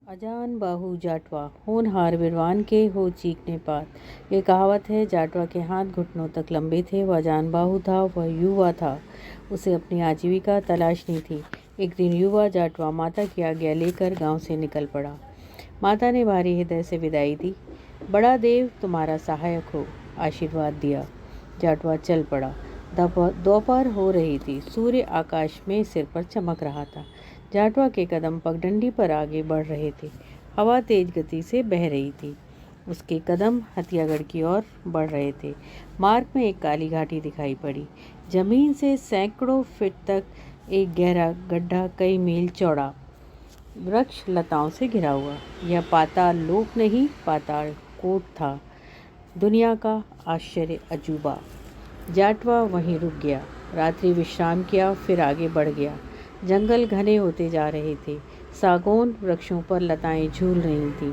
अजान बाहु जाटवा होनहार विद्वान के हो चीखने पात। ये कहावत है। जाटवा के हाथ घुटनों तक लंबे थे। वह अजान बाहु था, वह युवा था। उसे अपनी आजीविका तलाशनी थी। एक दिन युवा जाटवा माता की आज्ञा लेकर गांव से निकल पड़ा। माता ने भारी हृदय से विदाई दी। बड़ा देव तुम्हारा सहायक हो, आशीर्वाद दिया। जाटवा चल पड़ा। दोपहर हो रही थी। सूर्य आकाश में सिर पर चमक रहा था। जाटवा के कदम पगडंडी पर आगे बढ़ रहे थे। हवा तेज गति से बह रही थी। उसके कदम हथियागढ़ की ओर बढ़ रहे थे। मार्ग में एक काली घाटी दिखाई पड़ी। जमीन से सैकड़ों फीट तक एक गहरा गड्ढा कई मील चौड़ा, वृक्ष लताओं से घिरा हुआ। यह पाताल लोक नहीं, पाताल कोट था। दुनिया का आश्चर्य अजूबा। जाटवा वहीं रुक गया। रात्रि विश्राम किया, फिर आगे बढ़ गया। जंगल घने होते जा रहे थे। सागौन वृक्षों पर लताएं झूल रही थीं।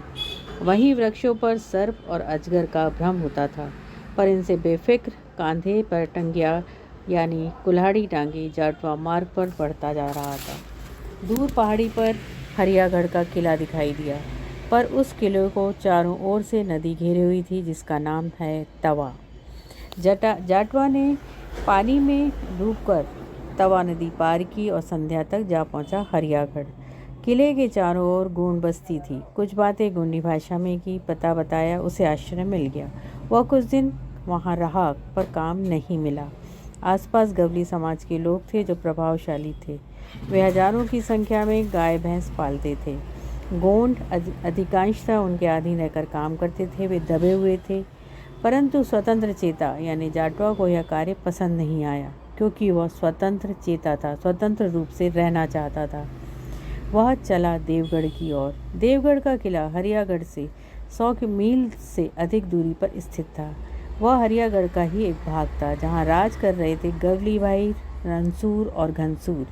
वहीं वृक्षों पर सर्प और अजगर का भ्रम होता था, पर इनसे बेफिक्र कांधे पर टंगिया यानी कुल्हाड़ी टांगी जाटवा मार्ग पर बढ़ता जा रहा था। दूर पहाड़ी पर हरियागढ़ का किला दिखाई दिया, पर उस किले को चारों ओर से नदी घेरे हुई थी, जिसका नाम है तवा। जाटवा ने पानी में डूबकर तवा नदी पार की और संध्या तक जा पहुंचा हरियागढ़। किले के चारों ओर गोंड बस्ती थी। कुछ बातें गोंडी भाषा में की। पता बताया, उसे आश्रय मिल गया। वह कुछ दिन वहां रहा, पर काम नहीं मिला। आसपास गवली समाज के लोग थे जो प्रभावशाली थे। वे हजारों की संख्या में गाय भैंस पालते थे। गोंड अधिकांशतः उनके अधीन रहकर काम करते थे। वे दबे हुए थे, परंतु स्वतंत्र चेता यानी जाटवा को यह कार्य पसंद नहीं आया, क्योंकि वह स्वतंत्र चेता था, स्वतंत्र रूप से रहना चाहता था। वह चला देवगढ़ की ओर। देवगढ़ का किला हरियागढ़ से 100 मील से अधिक दूरी पर स्थित था। वह हरियागढ़ का ही एक भाग था, जहां राज कर रहे थे गवली भाई रनसूर और घनसूर।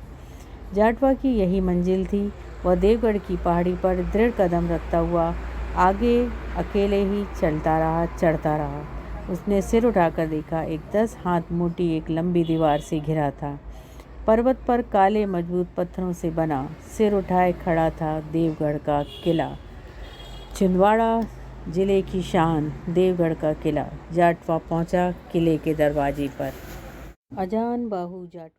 जाटवा की यही मंजिल थी। वह देवगढ़ की पहाड़ी पर दृढ़ कदम रखता हुआ आगे अकेले ही चलता रहा, चढ़ता रहा। उसने सिर उठाकर देखा। एक 10 हाथ मोटी एक लंबी दीवार से घिरा था। पर्वत पर काले मजबूत पत्थरों से बना, सिर उठाए खड़ा था देवगढ़ का किला। छिंदवाड़ा जिले की शान देवगढ़ का किला। जाटवा पहुंचा किले के दरवाजे पर। अजान बाहु जाटवा।